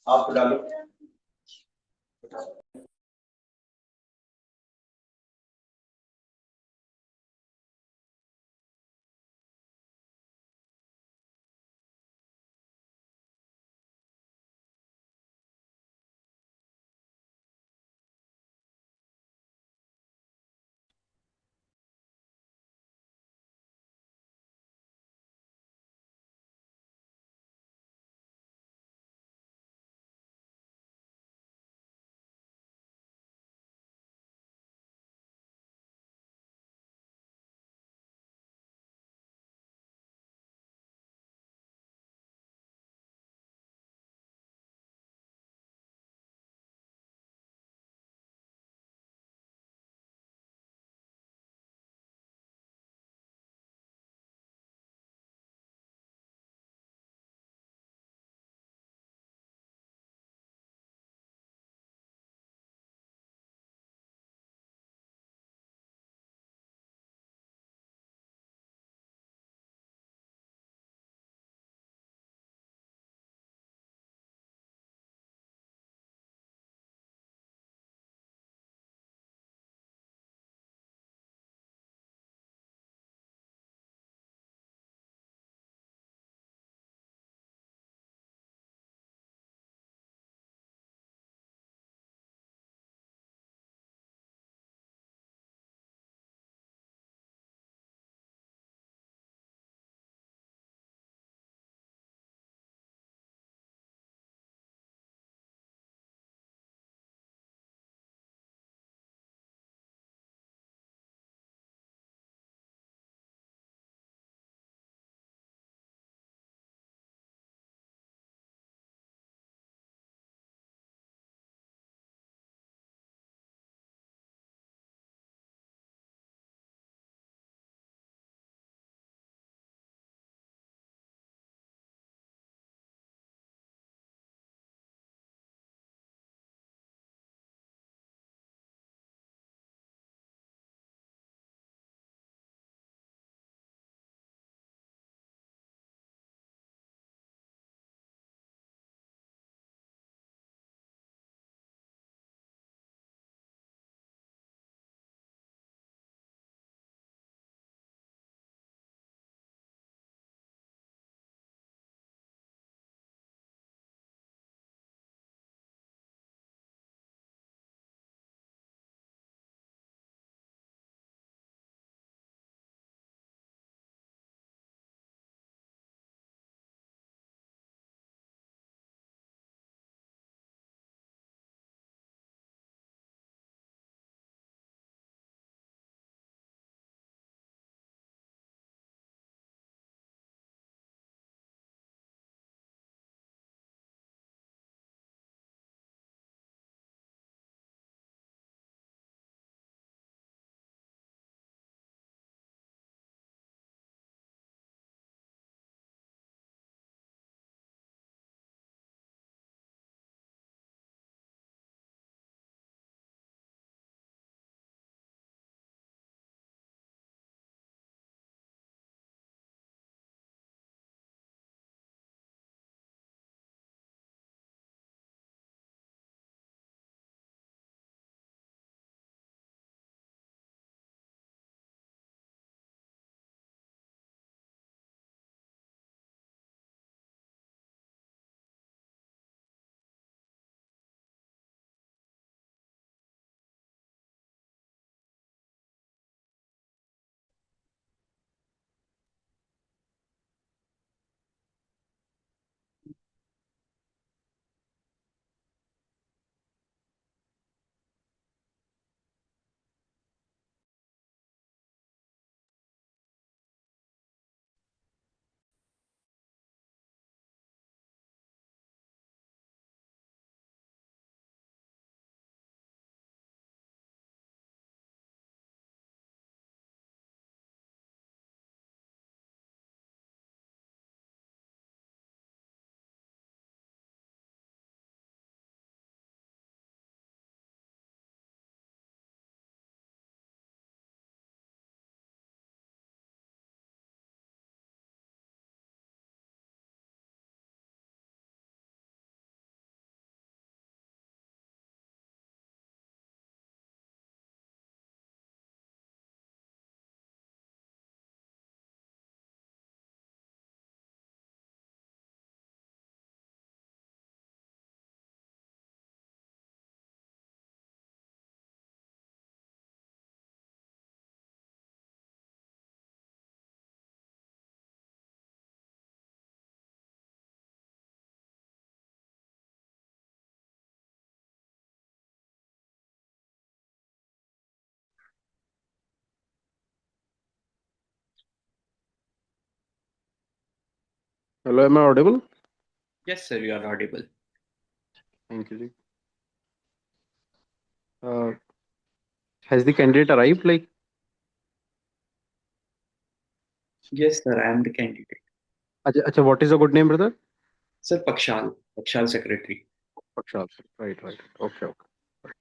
आप डालो। Hello, am I audible? Yes, sir, you are audible. Thank you, Ji. Uh, has the candidate arrived? Yes, sir, I am the candidate. Acha, what is your good name, brother? Sir, Pakshal Secretary. Pakshal. Right, right. Okay, okay.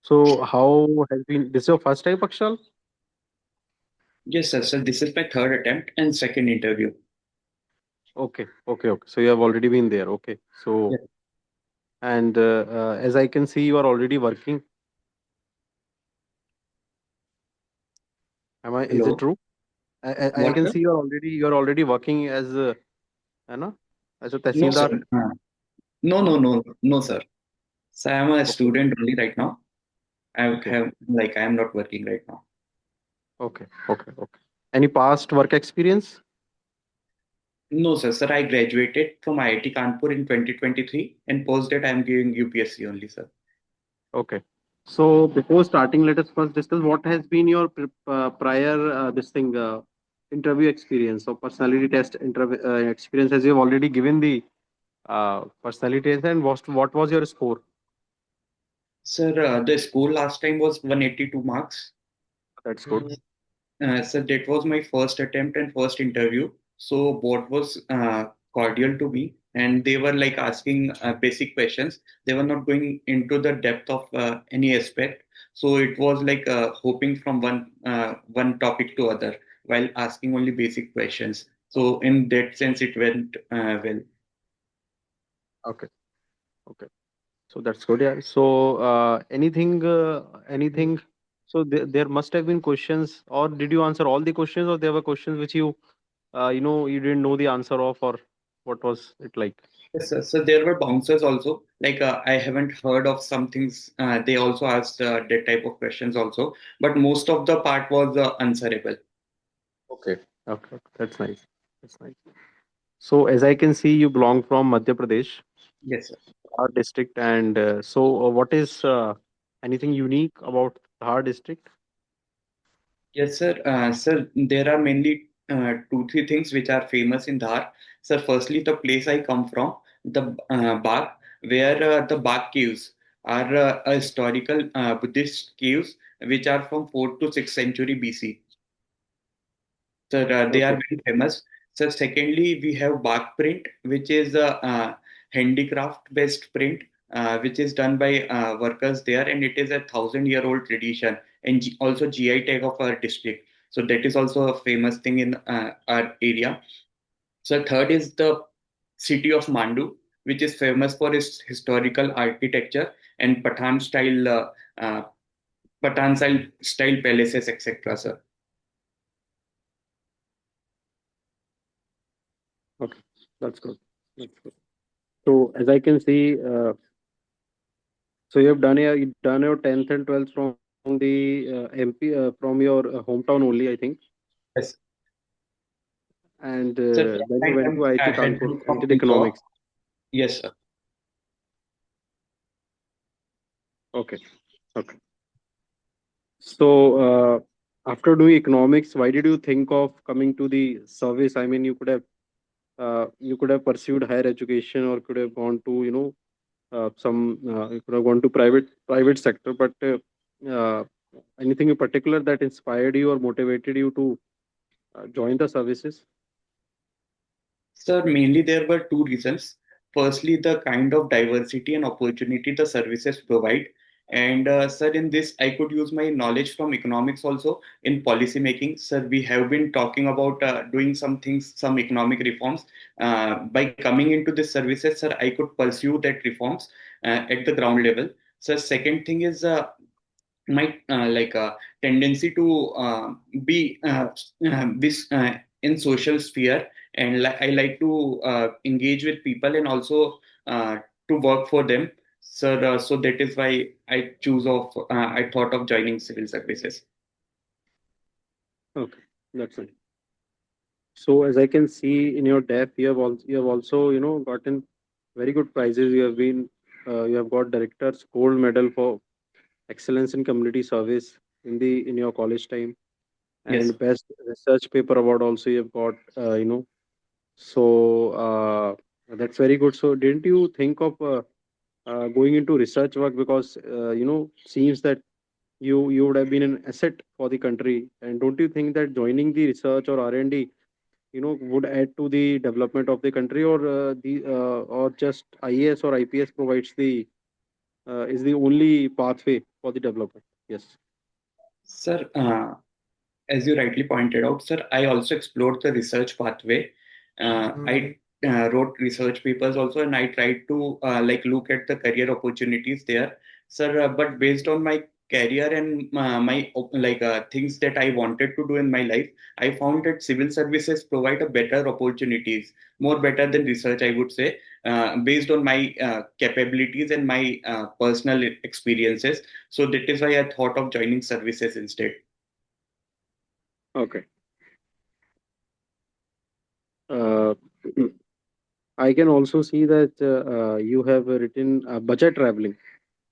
So, how has been? This is your first time, Pakshal? Yes, sir, this is my third attempt and second interview. Okay, okay, okay. So, you have already been there. Okay. So, Yes. and as I can see, you are already working. Am I? Is it Hello. true? I What, can sir? see you are already working as है ना? As a No, sir. Tehsildar. No, sir. So I am a Okay, student only right now. okay, I am not working right now. okay, okay, okay. Any past work experience? No, sir, I graduated from IIT Kanpur in 2023 and post that I am giving UPSC only, sir. Okay. So before starting, let us first discuss what has been your prior interview experience. So personality test interview experience, as you have already given the personality test, and what was your score? Sir, the score last time was 182 marks. That's good. So that was my first attempt and first interview. So both was cordial to me, and they were like asking basic questions. They were not going into the depth of any aspect. So it was like hopping from one topic to other while asking only basic questions. So in that sense, it went well. Okay. Okay. So that's good. Yeah. So anything. So there must have been questions, or did you answer all the questions, or there were questions which you didn't know the answer of, or what was it like? Yes, sir. So there were bouncers also. Like I haven't heard of some things. They also asked that type of questions also, but most of the part was answerable. Okay. Okay. Okay. That's nice. That's nice. So, as I can see, you belong from Madhya Pradesh, Yes, sir. our district, and what is anything unique about our district? Yes, sir. Sir, there are mainly two, three things which are famous in Dhar. Sir, firstly, the place I come from, the Bagh, where the Bagh caves are a historical Buddhist caves which are from 4th to 6th century BC. Sir, they are Okay. very famous. Sir, secondly, we have bark print, which is a handicraft-based print, which is done by workers there, and it is a thousand-year-old tradition and also GI tag of our district. So that is also a famous thing in our area. So third is the city of Mandu, which is famous for its historical architecture and uh, Pathan style palaces, etc. Sir. Okay. That's good. That's good. So, as I can see, so you done your 10th and 12th from the MP from your hometown only, I think, Yes. and Sir, then you that went to time IIT I had Kanpur come and from did Indore. economics. Yes, sir. Okay. Okay. So, after doing economics, why did you think of coming to the service? I mean, you could have pursued higher education, or could have gone to some you could have gone to private sector. But uh, anything in particular that inspired you or motivated you to join the services? Sir, mainly there were two reasons. Firstly, the kind of diversity and opportunity the services provide. And sir, in this, I could use my knowledge from economics also in policy making. Sir, we have been talking about doing some things, some economic reforms. By coming into this services, sir, I could pursue that reforms at the ground level. So, second thing is my tendency to be this in social sphere, and I like to engage with people and also uh, to work for them, sir. So that is why I thought of joining civil services. Okay, that's it. So, as I can see in your DEF, you have also gotten very good prizes. You have got director's gold medal for excellence in community service in your college time. Yes. and best research paper award also you've got. So that's very good. So didn't you think of going into research work, because seems that you would have been an asset for the country, and don't you think that joining the research or R&D would add to the development of the country, or or just IAS or IPS provides the is the only pathway for the development? Yes. Sir, as you rightly pointed out, sir, I also explored the research pathway. I wrote research papers also, and I tried to look at the career opportunities there, sir. But based on my career and my things that I wanted to do in my life, I found that civil services provide a better opportunities, more better than research, I would say, based on my capabilities and my personal experiences. So that is why I thought of joining services instead. Okay. Uh, I can also see that you have written budget traveling.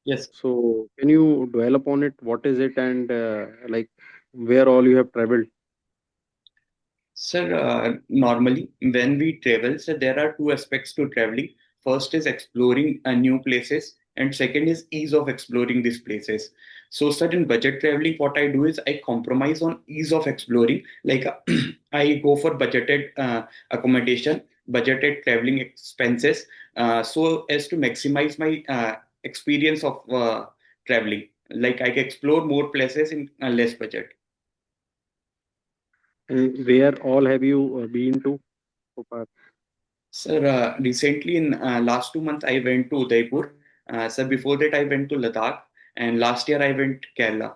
Yes. So can you dwell upon it? What is it, and like where all you have traveled? Sir, normally when we travel, so there are two aspects to traveling. First is exploring new places, and second is ease of exploring these places. So, sir, in budget traveling, what I do is I compromise on ease of exploring. Like I go for budgeted accommodation, budgeted traveling expenses, so as to maximize my experience of traveling. Like I can explore more places in less budget. And where all have you been to so far? Sir, recently in last 2 months, I went to Udaipur. Sir, before that, I went to Ladakh, and last year I went Kerala.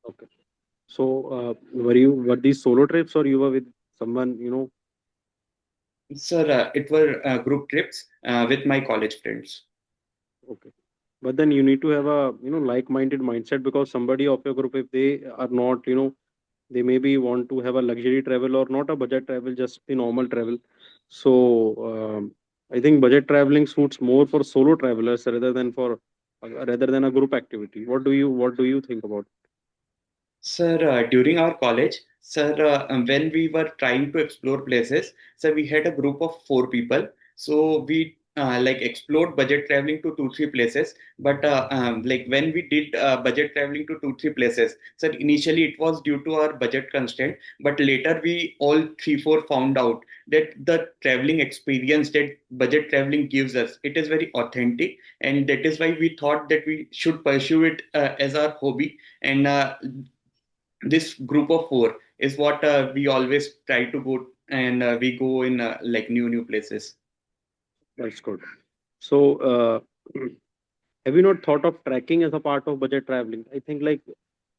Okay. So were these solo trips, or you were with someone? Sir, it were group trips with my college friends. Okay. But then you need to have a like-minded mindset, because somebody of your group, if they are not, they maybe want to have a luxury travel or not a budget travel, just the normal travel. So I think budget traveling suits more for solo travelers rather than a group activity. What do you think about? Sir, during our college, sir, when we were trying to explore places, sir, we had a group of 4 people. So we explored budget traveling to 2 3 places. But when we did budget traveling to 2 3 places, sir, initially it was due to our budget constraint. But later we all 3 4 found out that the traveling experience that budget traveling gives us, it is very authentic, and that is why we thought that we should pursue it as our hobby. And this group of 4 is what we always try to go, and we go in new places. That's good. So have you not thought of trekking as a part of budget traveling? I think like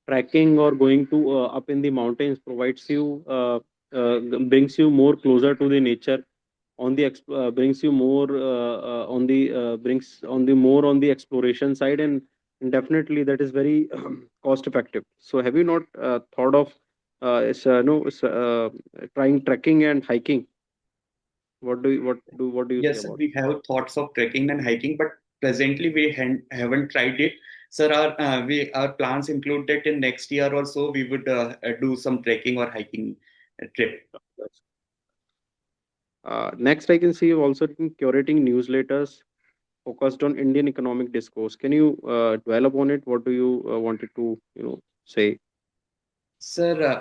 trekking or going to up in the mountains provides you brings you more closer to the nature, brings you more on the brings on the more on the exploration side, and definitely that is very cost effective. So have you not thought of trying trekking and hiking? What do you say Yes, sir, about we have thoughts of trekking and hiking, but presently we haven't tried it. Sir, our plans include that in next year or so we would do some trekking or hiking trip. it? Next, I can see you've also written curating newsletters focused on Indian economic discourse. Can you dwell upon it? What do you wanted to say? Sir,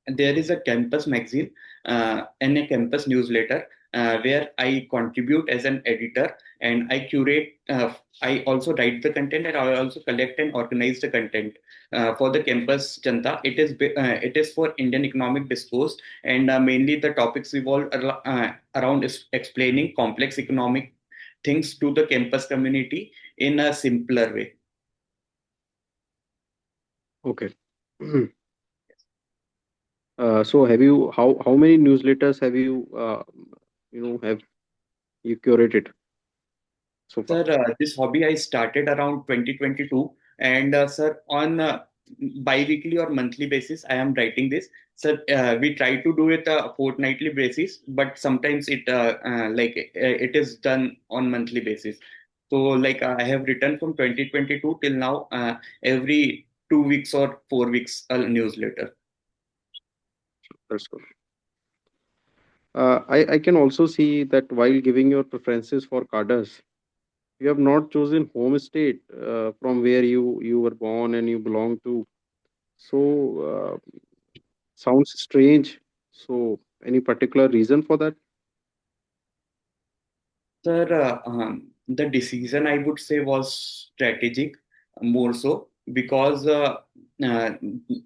there is a campus magazine and a campus newsletter where I contribute as an editor, and I curate. I also write the content, and I also collect and organize the content for the campus Janta. It is for Indian economic discourse, and mainly the topics revolve around explaining complex economic things to the campus community in a simpler way. Okay. So have you how many newsletters have you have you curated so far? Sir, this hobby I started around 2022, and sir, on bi-weekly or monthly basis, I am writing this. Sir, we try to do it fortnightly basis, but sometimes it is done on monthly basis. So, I have written from 2022 till now, every 2 weeks or 4 weeks news later. That's good. I can also see that while giving your preferences for cadres, you have not chosen home state from where you were born and you belong to. So sounds strange. So any particular reason for that? Sir, the decision I would say was strategic more so because uh,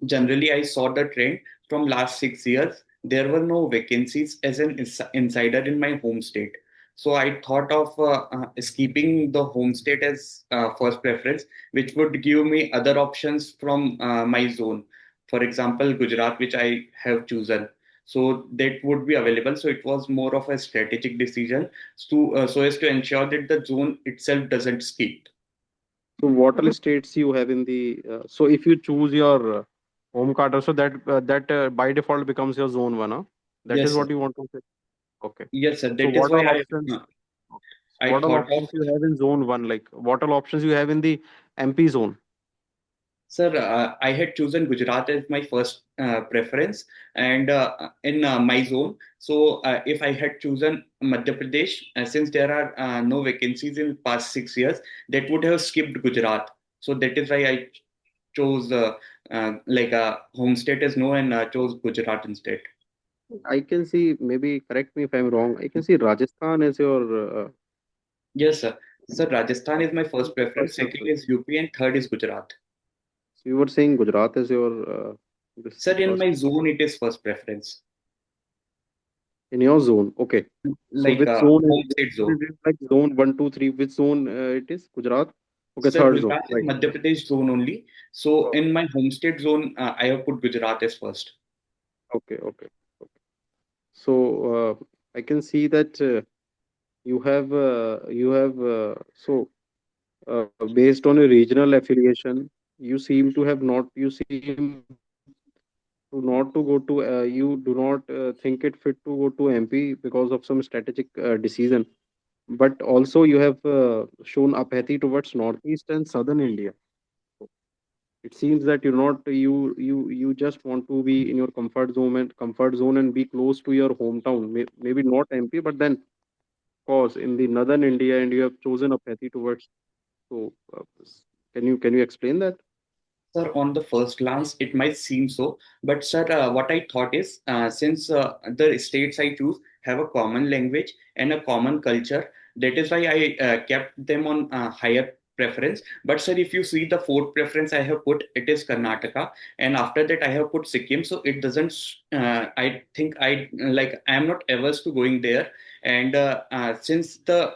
generally I saw the trend from last 6 years. There were no vacancies as an insider in my home state. So I thought of skipping the home state as first preference, which would give me other options from my zone. For example, Gujarat, which I have chosen. So that would be available. So it was more of a strategic decision so as to ensure that the zone itself doesn't skip. So what all states you have in the so if you choose your home cadre, so that by default becomes your zone one, huh? That is Yes, sir. what you want to say. Okay. Yes, sir. So That is what why all options? uh, Okay. So I what all thought of, options you have in zone one? Like what all options you have in the MP zone? sir, I had chosen Gujarat as my first preference and in my zone. So if I had chosen Madhya Pradesh, since there are no vacancies in past 6 years, that would have skipped Gujarat. So that is why I chose like a home state as no and chose Gujarat instead. I can see, maybe correct me if I'm wrong. I can see Rajasthan as your Yes, sir. Sir, Rajasthan is my first preference. first Second preference. is UP, and third is Gujarat. So you were saying Gujarat as your this Sir, in first my zone, it is first preference, in your zone. Okay. So like which zone home is state what zone. is it, like zone one, two, three? Which zone it is? Gujarat. Okay, Sir, third zone. Gujarat is Right. Madhya Pradesh zone only. So Okay. in my home state zone, I have put Gujarat as first. Okay. Okay. Okay. So I can see that based on a regional affiliation, you seem to not to go to you do not think it fit to go to MP because of some strategic decision, but also you have shown apathy towards northeast and southern India. It seems that you just want to be in your comfort zone and be close to your hometown. Maybe not MP, but then cause in the northern India, and you have chosen apathy towards. So can you explain that? Sir, on the first glance, it might seem so, but sir, what I thought is since the states I choose have a common language and a common culture, that is why I kept them on higher preference. But sir, if you see the fourth preference I have put, it is Karnataka, and after that I have put Sikkim. So it doesn't. I think I am not averse to going there, and since the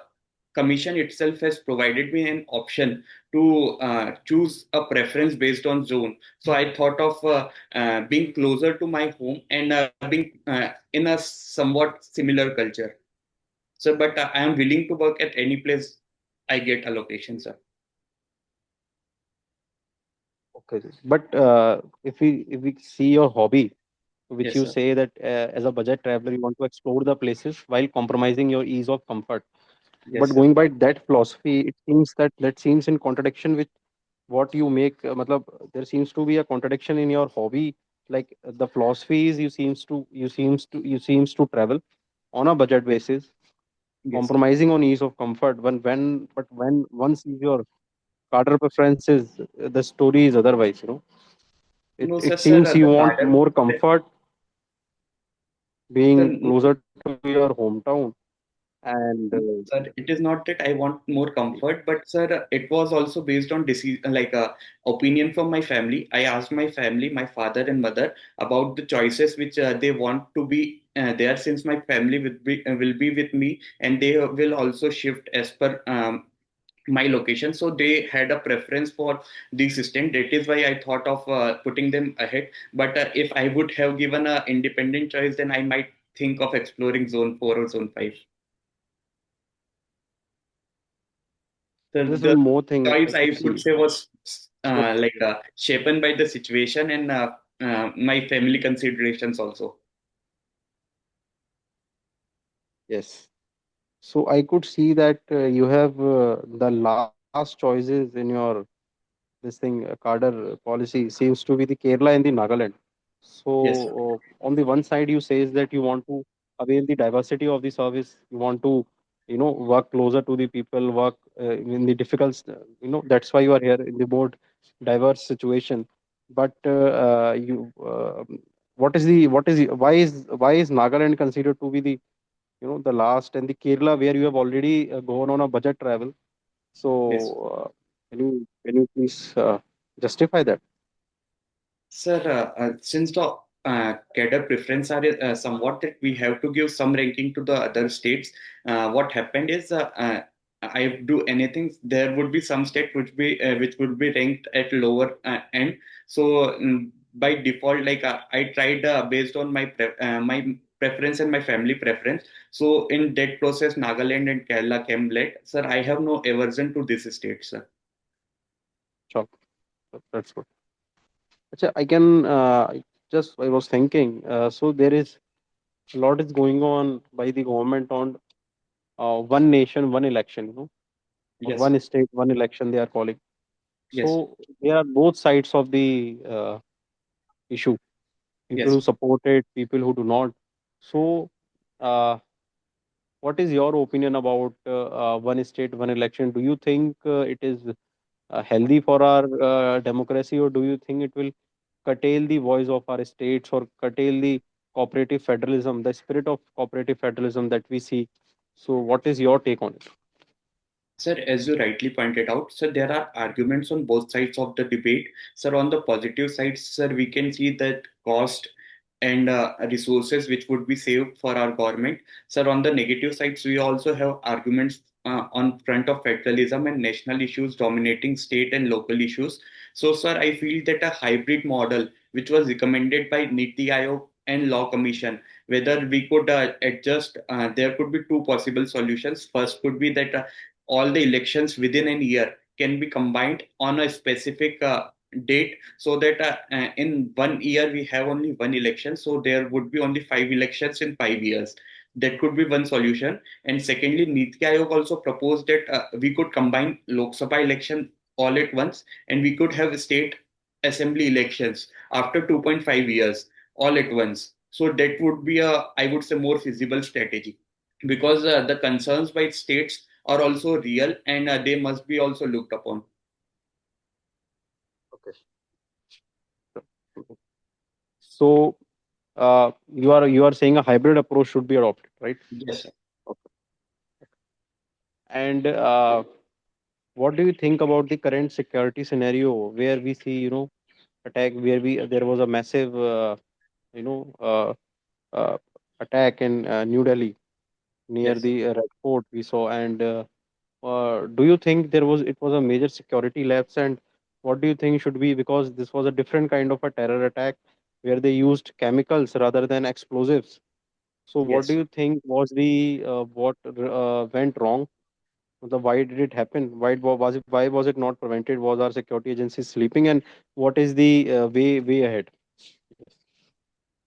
commission itself has provided me an option to choose a preference based on zone. So I thought of being closer to my home and being in a somewhat similar culture. So, but I am willing to work at any place I get allocation, sir. Okay, but if we see your hobby, which Yes, you sir. say that as a budget traveler you want to explore the places while compromising your ease of comfort. Yes, But sir. going by that philosophy, it seems that seems in contradiction with what you make. Matlab, there seems to be a contradiction in your hobby. Like the philosophy is you seems to travel on a budget basis, Yes, sir. compromising on ease of comfort. When once is your cadre preferences, the story is otherwise. It No, sir, it sir. seems you The want garden, more comfort, being sir. closer to your hometown, and Sir, it is not that I want more comfort, but sir, it was also based on like a opinion from my family. I asked my family, my father and mother, about the choices which they want to be there, since my family will be with me, and they will also shift as per my location. So they had a preference for the system. That is why I thought of putting them ahead. But if I would have given a independent choice, then I might think of exploring zone 4 or zone 5. this is The more thing choice I I could would see. say was So like shapen by the situation and my family considerations also. yes, so I could see that you have the last choices in your this thing cadre policy seems to be the Kerala and the Nagaland. Yes, So on the one side, you says that you want to avail the diversity of the service. You want to, work closer to the people, work in the difficult. That's why you are here in the more diverse situation. But why is Nagaland considered to be the last, and the Kerala where you have already gone on a budget travel? yes. So can you please justify that? Sir, since the cadre preference are somewhat that we have to give some ranking to the other states, what happened is I do anything, there would be some state which would be ranked at lower end. So by default, like I tried based on my preference and my family preference. So in that process, Nagaland and Kerala came late. Sir, I have no aversion to this state, sir. Sure, that's good. Acha, I was thinking, so there is a lot is going on by the government on one nation, one election, or Yes, one state, one election they are calling. yes, So there are both sides of the issue. People yes. who support it, people who do not. So, uh, what is your opinion about one state, one election? Do you think it is healthy for our democracy, or do you think it will curtail the voice of our states or curtail the cooperative federalism, the spirit of cooperative federalism that we see? So, what is your take on it? Sir, as you rightly pointed out, sir, there are arguments on both sides of the debate. Sir, on the positive side, sir, we can see that cost and resources which would be saved for our government. Sir, on the negative sides, we also have arguments on front of federalism and national issues dominating state and local issues. So, sir, I feel that a hybrid model, which was recommended by Niti Aayog and Law Commission, whether we could adjust, there could be two possible solutions. First could be that all the elections within a year can be combined on a specific date, so that in 1 year we have only one election, so there would be only 5 elections in 5 years. That could be one solution. And secondly, Niti Aayog also proposed that we could combine Lok Sabha election all at once, and we could have state assembly elections after 2.5 years all at once. So that would be a, I would say, more feasible strategy, because the concerns by states are also real, and they must be also looked upon. Okay. So, you are saying a hybrid approach should be adopted, right? Yes, sir. Okay. And what do you think about the current security scenario where we see, attack, where we there was a massive, you know, uh, uh, attack in New Delhi near Yes. the Red Fort we saw, and do you think it was a major security lapse, and what do you think should be, because this was a different kind of a terror attack where they used chemicals rather than explosives. So what do Yes. you think was the what went wrong? Why did it happen? Why was it not prevented? Was our security agency sleeping? And what is the way ahead?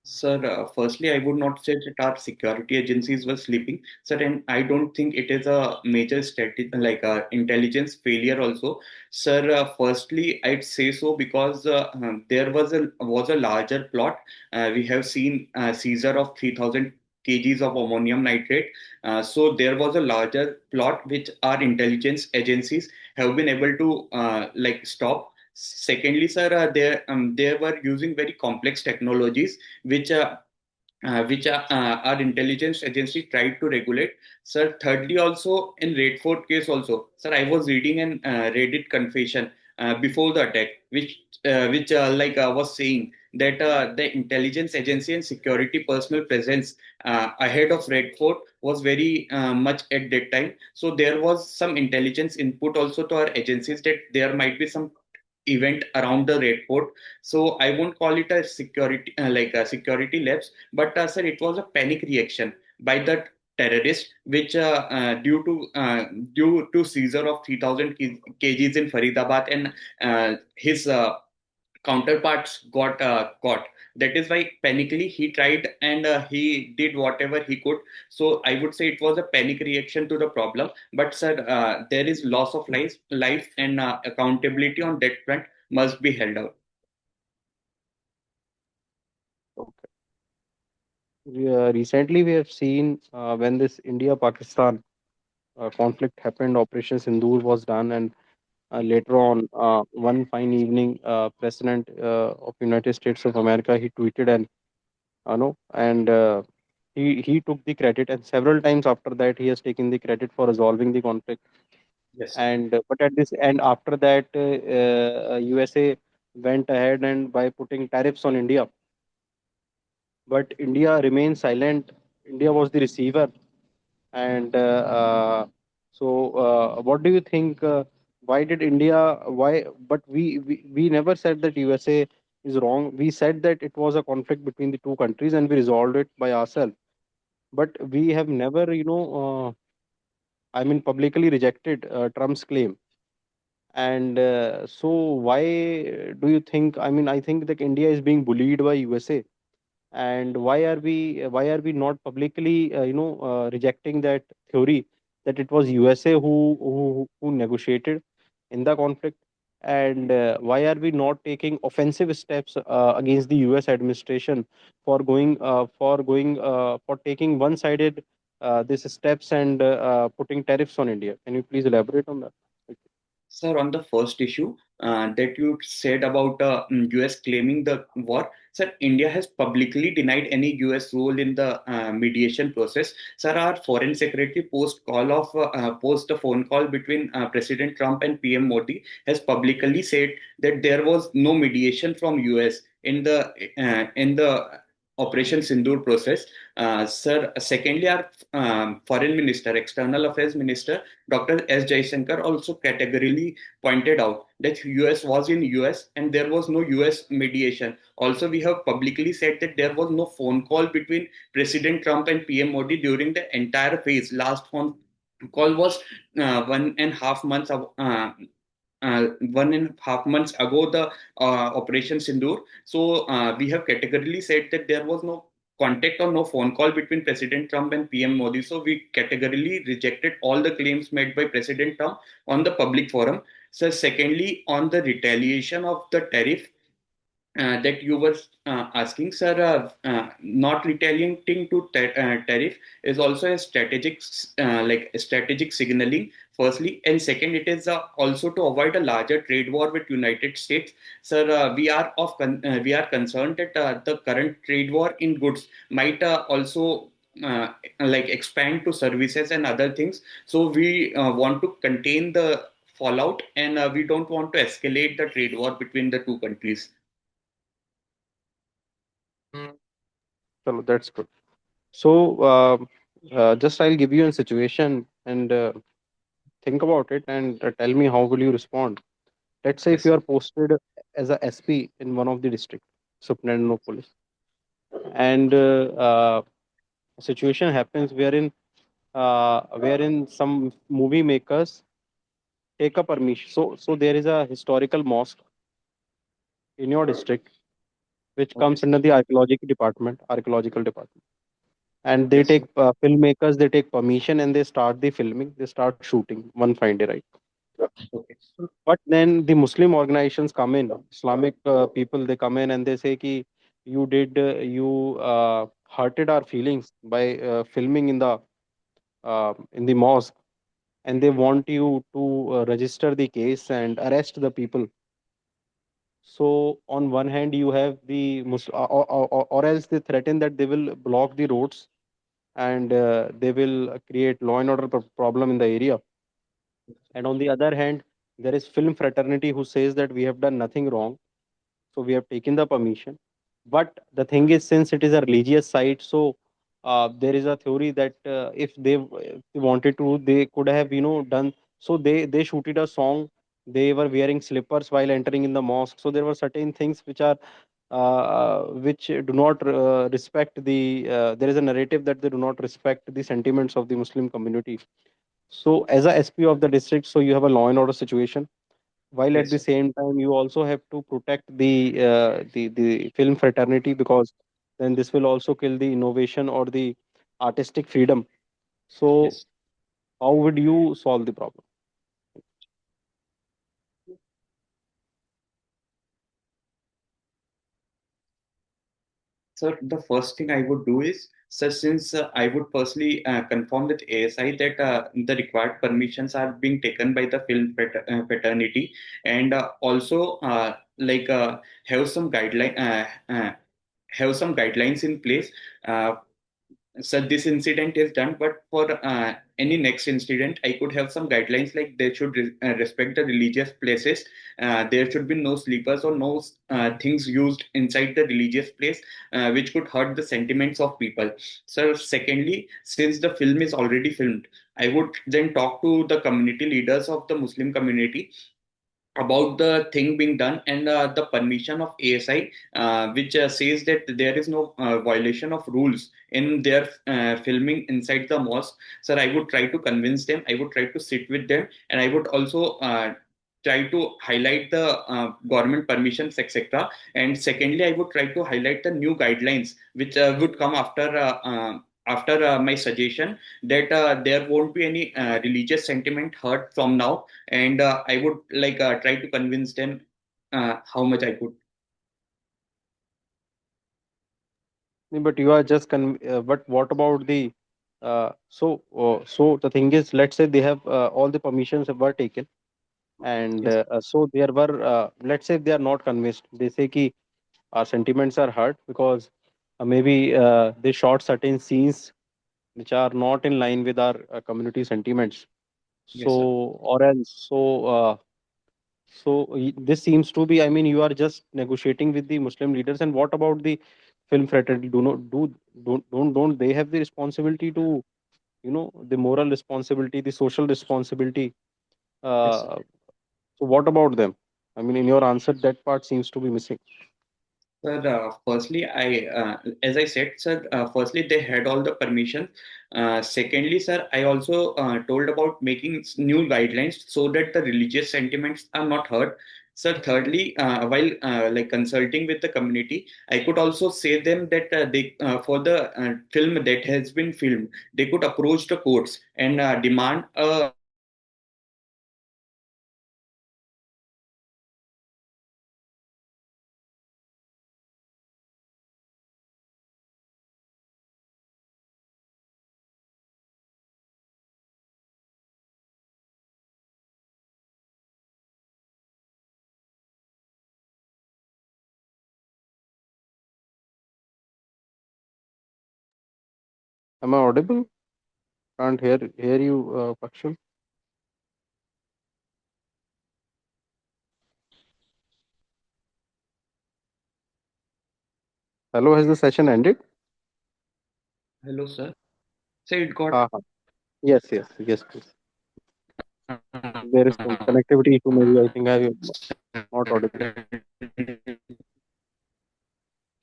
Sir, firstly, I would not say that our security agencies were sleeping, sir, and I don't think it is a major strategy like intelligence failure also, sir. Firstly, I'd say so because there was a larger plot. We have seen seizure of 3,000 kgs of ammonium nitrate. So there was a larger plot which our intelligence agencies have been able to like stop. Secondly, sir, they were using very complex technologies which our intelligence agency tried to regulate. Sir, thirdly, also in Red Fort case also, sir, I was reading an Reddit confession before the attack, which was saying that the intelligence agency and security personnel presence ahead of Red Fort was very much at that time. So there was some intelligence input also to our agencies that there might be some event around the Red Fort. So I won't call it a security like a security lapse, but sir, it was a panic reaction by the terrorist, which due to seizure of 3,000 kgs in Faridabad and his counterparts got caught. That is why panically he tried and he did whatever he could. So I would say it was a panic reaction to the problem. But sir, there is loss of life and accountability on that front must be held out. Okay. Recently, we have seen when this India-Pakistan conflict happened, Operation Sindoor was done, and later on, one fine evening, President of United States of America, he tweeted and no, and he took the credit, and several times after that, he has taken the credit for resolving the conflict. Yes. And but at this and after that, USA went ahead and by putting tariffs on India, but India remained silent. India was the receiver, and what do you think? Why did India? Why? But we never said that USA is wrong. We said that it was a conflict between the two countries, and we resolved it by ourselves. But we have never, I mean, publicly rejected Trump's claim. And so, why do you think? I mean, I think that India is being bullied by USA, and why are we not publicly rejecting that theory that it was USA who negotiated in the conflict, and why are we not taking offensive steps against the US administration for taking one sided these steps and putting tariffs on India? Can you please elaborate on that? Sir, on the first issue that you said about US claiming the war, sir, India has publicly denied any US role in the mediation process. Sir, our Foreign Secretary post a phone call between President Trump and PM Modi has publicly said that there was no mediation from US in the Operation Sindoor process. Sir, secondly, our Foreign Minister, External Affairs Minister, Dr. S. Jaishankar also categorically pointed out that US was in US and there was no US mediation. Also, we have publicly said that there was no phone call between President Trump and PM Modi during the entire phase. Last phone call was 1.5 months of, 1.5 months ago, the Operation Sindoor. So we have categorically said that there was no contact or no phone call between President Trump and PM Modi. So we categorically rejected all the claims made by President Trump on the public forum. So secondly, on the retaliation of the tariff, that you were asking, sir, not retaliating to tariff is also a strategic signaling. Firstly, and second, it is also to avoid a larger trade war with United States. Sir, we are concerned that the current trade war in goods might also expand to services and other things. So we want to contain the fallout, and we don't want to escalate the trade war between the two countries. So that's good. So, just I'll give you a situation and think about it and tell me how will you respond. Let's say if Yes. you are posted as a SP in one of the district, Superintendent of Police, and a situation happens wherein some movie makers take a permission. So there is a historical mosque in your district which Okay. comes under the archaeological department, and they Yes. take filmmakers, they take permission and they start the filming, they start shooting one fine day, right? Okay. But then the Muslim organizations come in, Islamic people, they come in and they say ki you hurted our feelings by filming in the mosque, and they want you to register the case and arrest the people. So on one hand you have the or else they threaten that they will block the roads and they will create law and order problem in the area. And on the other hand, there is film fraternity who says that we have done nothing wrong, so we have taken the permission. But the thing is, since it is a religious site, so there is a theory that if they wanted to, they could have done. So they shooted a song. They were wearing slippers while entering in the mosque. So there were certain things which do not respect the. There is a narrative that they do not respect the sentiments of the Muslim community. So as a SP of the district, so you have a law and order situation, while at Yes, the sir. same time you also have to protect the film fraternity, because then this will also kill the innovation or the artistic freedom. So Yes. how would you solve the problem? So the first thing I would do is, so since I would personally confirm with ASI that the required permissions are being taken by the film fraternity, and also have some have some guidelines in place. Uh, so this incident is done, but for any next incident I could have some guidelines, like they should respect the religious places. There should be no sleepers or no things used inside the religious place which could hurt the sentiments of people. So secondly, since the film is already filmed, I would then talk to the community leaders of the Muslim community about the thing being done, and the permission of ASI, which says that there is no violation of rules in their filming inside the mosque. Sir, I would try to convince them. I would try to sit with them, and I would also try to highlight the government permissions, etc. And secondly, I would try to highlight the new guidelines which would come after my suggestion, that there won't be any religious sentiment hurt from now, and I would try to convince them how much I could. But you are just but what about the so the thing is, let's say they have all the permissions were taken, and Yes, so there were let's say they are not convinced, they say ki our sentiments are hurt because maybe they shot certain scenes which are not in line with our community sentiments. So, yes, sir. or else, this seems to be, I mean, you are just negotiating with the Muslim leaders. And what about the film fraternity? Do not do don't they have the responsibility to, the moral responsibility, the social responsibility? Yes, sir. Uh, so what about them? I mean, in your answer, that part seems to be missing. Sir, firstly, as I said, sir, firstly, they had all the permission. Secondly, sir, I also told about making new guidelines so that the religious sentiments are not hurt. Sir, thirdly, while consulting with the community, I could also say them that they for the film that has been filmed, they could approach the courts and demand a Am I audible? Can't hear you, Pakshal. Hello, has the session ended? hello, sir. So it got Ha, ha. Yes, yes, yes, please. There is some connectivity issue. Maybe I think I am not audible.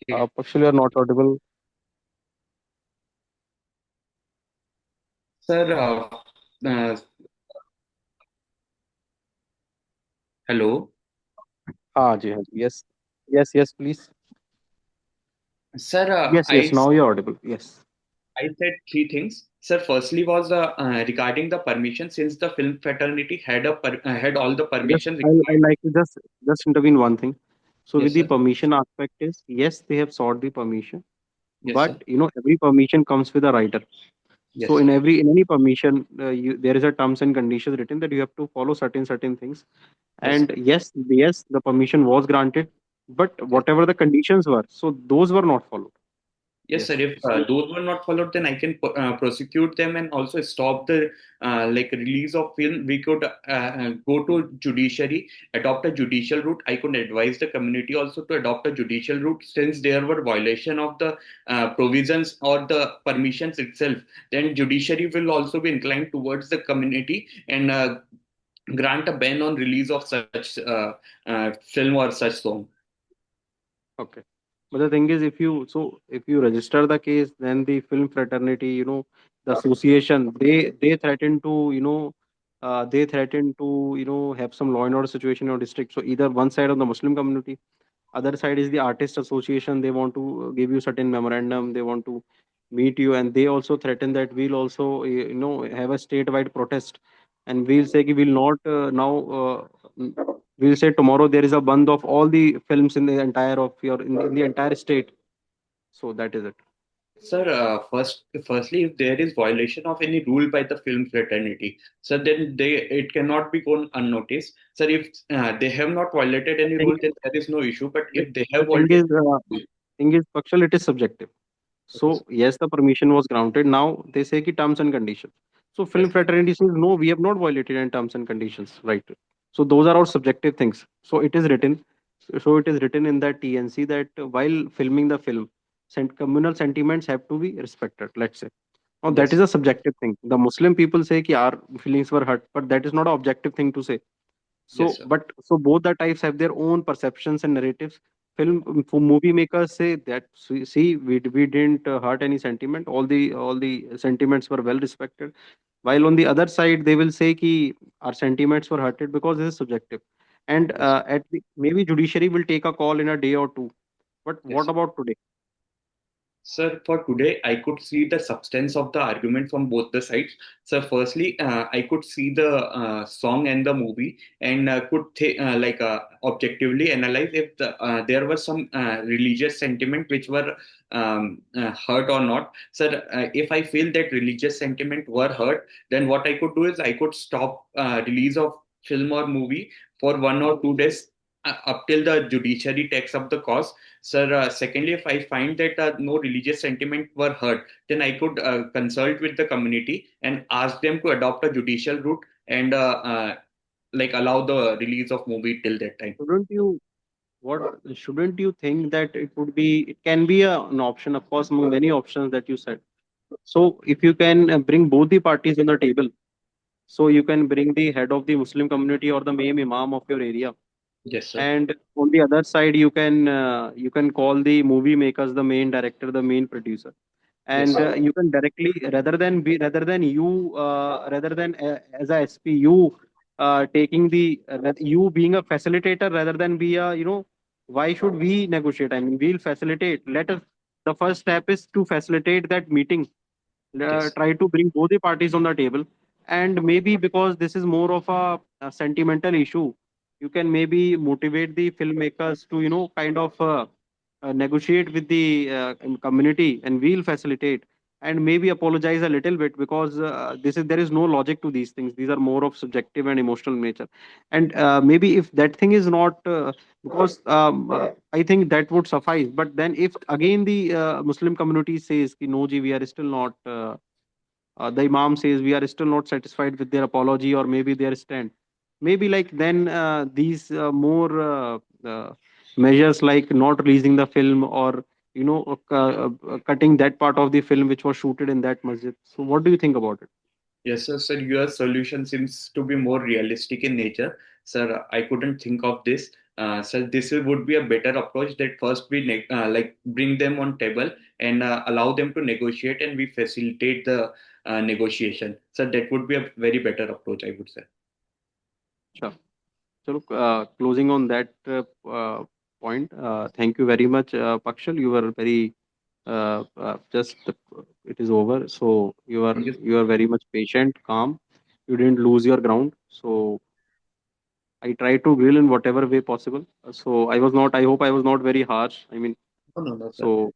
Pakshal, you are not audible. sir. Uh, Hello. हाँ जी, हाँ जी. Yes, yes, yes, please. Sir, Yes, yes. Now you're audible. Yes. I said three things. Sir, firstly was regarding the permission, since the film fraternity had all the Just permission I required. like to just intervene one thing. So with Yes, the sir. permission aspect is, yes, they have sought the permission, Yes, sir. but every permission comes with a writer. So Yes, sir. in any permission, there is a terms and conditions written that you have to follow certain things. Yes, sir. And yes, the permission was granted, but Yes. whatever the conditions were, so those were not followed. Yes, sir. Yes. If So those were not followed, then I can prosecute them and also stop the release of film. We could go to judiciary, adopt a judicial route. I could advise the community also to adopt a judicial route, since there were violation of the provisions or the permissions itself. Then judiciary will also be inclined towards the community and grant a ban on release of such film or such song. okay. But the thing is, if you register the case, then the film fraternity, the association, they threaten to, they threaten to, have some law and order situation in your district. So either one side of the Muslim community, other side is the artist association. They want to give you certain memorandum. They want to meet you, and they also threaten that we'll also, have a statewide protest, and we'll say ki we'll not now. We'll say tomorrow there is a band of all the films in the entire of your in the entire state. So that is it. Sir, firstly, if there is violation of any rule by the film fraternity, so then it cannot be gone unnoticed. Sir, if they have not violated The any thing rule, is, then there is no issue. But the, if they the have thing is, violated, Pakshal, it is subjective. okay, So yes, the permission was granted. Now they say ki terms and conditions. So film yes, fraternity says no, we have not violated any terms and conditions, right? So those are all subjective things. So it is written. So it is written in that TNC that while filming the film, communal sentiments have to be respected. Let's say. Now that is yes, a subjective thing. The Muslim people say ki our feelings were hurt, but that is not an objective thing to say. yes, So, sir, but so both the types have their own perceptions and narratives. For movie makers say that see we didn't hurt any sentiment. All the sentiments were well respected. While on the other side they will say ki our sentiments were hurted because this is subjective. And yes, maybe judiciary will take a call in a day or two. But what yes. about today? Sir, for today, I could see the substance of the argument from both the sides. So, firstly, I could see the song and the movie, and could objectively analyze if there was some religious sentiment which were hurt or not. Sir, if I feel that religious sentiment were hurt, then what I could do is I could stop release of film or movie for 1 or 2 days. Up till the judiciary takes up the cause. Sir, secondly, if I find that no religious sentiment were hurt, then I could consult with the community and ask them to adopt a judicial route and allow the release of movie till that time. Shouldn't you what shouldn't you think that it can be an option, of course, among many options that you said. So if you can bring both the parties on the table, so you can bring the head of the Muslim community or the main imam of your area, Yes, sir. and on the other side you can call the movie makers, the main director, the main producer, Yes, and sir. you can directly rather than as a SP you taking you being a facilitator rather than be a why should we negotiate? I mean, we'll facilitate. Let us. The first step is to facilitate that meeting, Yes, try to bring both the parties on the table, and maybe because this is more of a sentimental issue, you can maybe motivate the filmmakers to kind of negotiate with the community, and we'll facilitate and maybe apologize a little bit because this is there is no logic to these things. These are more of subjective and emotional nature, and maybe if that thing is not because I think that would suffice. But then if again the Muslim community says ki no ji, we are still not the imam says we are still not satisfied with their apology or maybe their stand, maybe like then these more measures like not releasing the film or cutting that part of the film which was shooted in that masjid. So what do you think about it? yes, sir. Sir, your solution seems to be more realistic in nature. Sir, I couldn't think of this. Sir, this would be a better approach that first we bring them on table and allow them to negotiate and we facilitate the negotiation. So that would be a very better approach, I would say. Sure. So, closing on that point, thank you very much, Pakshal. You were very just it is over. So Thank you. you are very much patient, calm. You didn't lose your ground. So I tried to grill in whatever way possible. So I was not. I hope I was not very harsh. I mean, No, no, no, sir.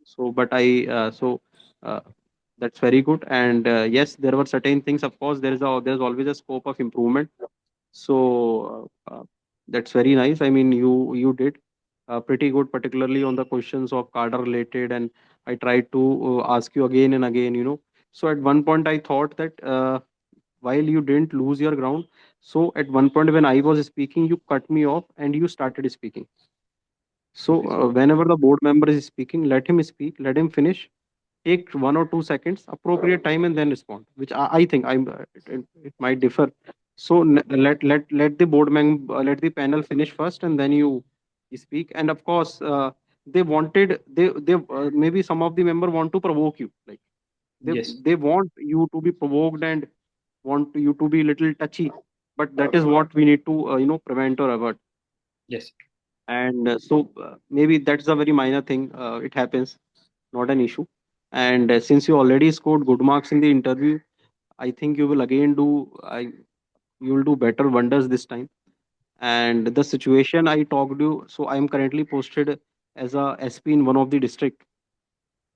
so but uh, that's very good. And yes, there were certain things. Of course, there's always a scope of improvement. So that's very nice. I mean, you did pretty good, particularly on the questions of cadre related, and I tried to ask you again and again. So at one point I thought that while you didn't lose your ground, so at one point when I was speaking, you cut me off and you started speaking. So Okay, sir. whenever the board member is speaking, let him speak, let him finish, take 1 or 2 seconds appropriate time and then respond, which I think it might differ. So let the let the panel finish first and then you speak. And of course they wanted they maybe some of the member want to provoke you, like they Yes, they want you to be provoked and want you to be little touchy, but that is what we need to prevent or avoid. Yes. And maybe that's a very minor thing. It happens, not an issue. And since you already scored good marks in the interview, I think you will again you will do better wonders this time. And the situation I talked you, so I am currently posted as a SP in one of the district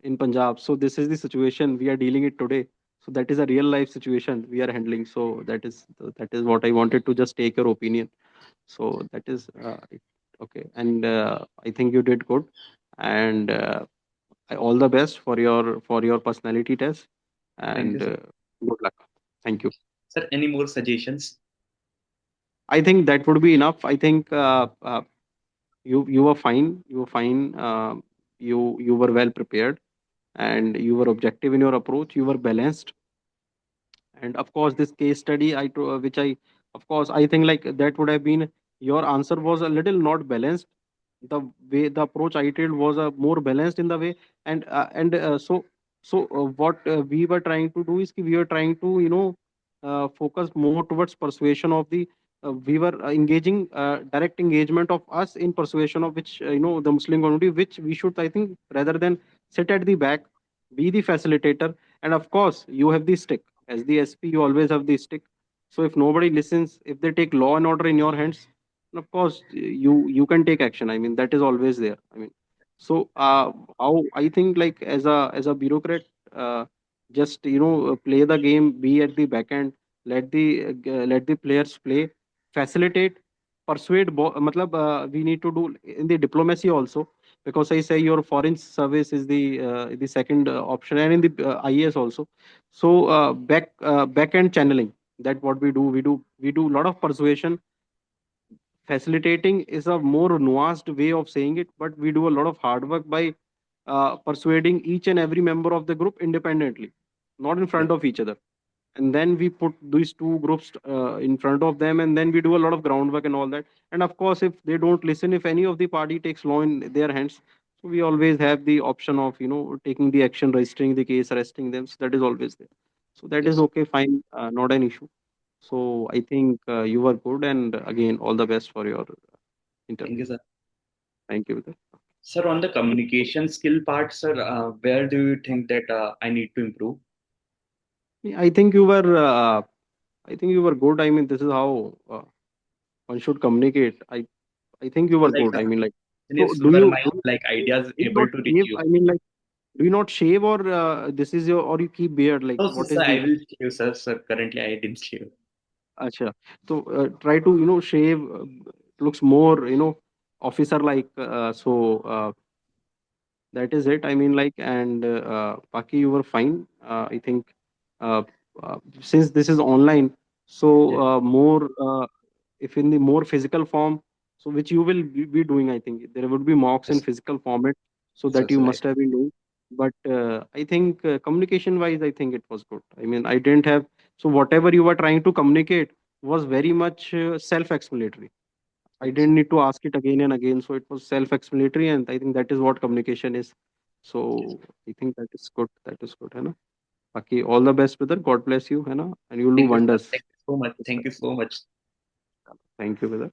in Punjab. So this is the situation we are dealing it today. So that is a real life situation we are handling. So that is what I wanted to just take your opinion. So that is okay. And I think you did good. And all the best for your personality test. Thank you, And sir. good luck. Thank you. Sir, any more suggestions? I think that would be enough. I think you were fine. You were fine. You were well prepared, and you were objective in your approach. You were balanced. And of course this case study which I, of course I think like that would have been, your answer was a little not balanced. The way the approach I did was a more balanced in the way. And what we were trying to do is we were trying to focus more towards persuasion of the we were engaging direct engagement of us in persuasion of which the Muslim community, which we should, I think, rather than sit at the back, be the facilitator. And of course you have the stick as the SP, you always have the stick. So if nobody listens, if they take law and order in your hands, and of course you can take action. I mean, that is always there. I mean, so how I think, like, as a bureaucrat, just play the game, be at the back end, let the players play, facilitate, persuade. Matlab, we need to do in the diplomacy also, because I say your foreign service is the second option, and in the IAS also. So back end channeling, that what we do a lot of persuasion. Facilitating is a more nuanced way of saying it, but we do a lot of hard work by persuading each and every member of the group independently, not in Yes. front of each other. And then we put these two groups in front of them, and then we do a lot of groundwork and all that. And of course, if they don't listen, if any of the party takes law in their hands, so we always have the option of taking the action, registering the case, arresting them. So that is always there. So that is Yes. okay, fine, not an issue. So I think you were good, and again, all the best for your Thank interview. you, sir. Thank you, Vidar. Sir, on the communication skill part, sir, where do you think that I need to improve? I think you were. I think you were good. I mean, this is how one should communicate. I think you So, were like, good. I mean, like, so yes, were my do like ideas you able not to reach shave? you? I mean, like, do you not shave, or this is your, or you keep beard? Like, No, sir, what sir, is I the? will shave, sir. Sir, currently I didn't shave. Acha. So try to shave. Looks more officer like. That is it. I mean, like, and Paki, you were fine. I think uh, since this is online, so Yes. more if in the more physical form, so which you will be doing. I think there would be mocks in Yes. physical format, so Yes, sir, that you sir, must have been doing. But I think communication wise, I think it was good. I mean, I didn't have, so whatever you were trying to communicate was very much self-explanatory. I yes. didn't need to ask it again and again. So it was self-explanatory, and I think that is what communication is. Yes. So I think that is good. That is good, है ना? Baki, all the best, brother. God bless you, है ना? And you'll do Thank you, sir. wonders Thank you so much. this Thank time. you so much. Thank you, brother.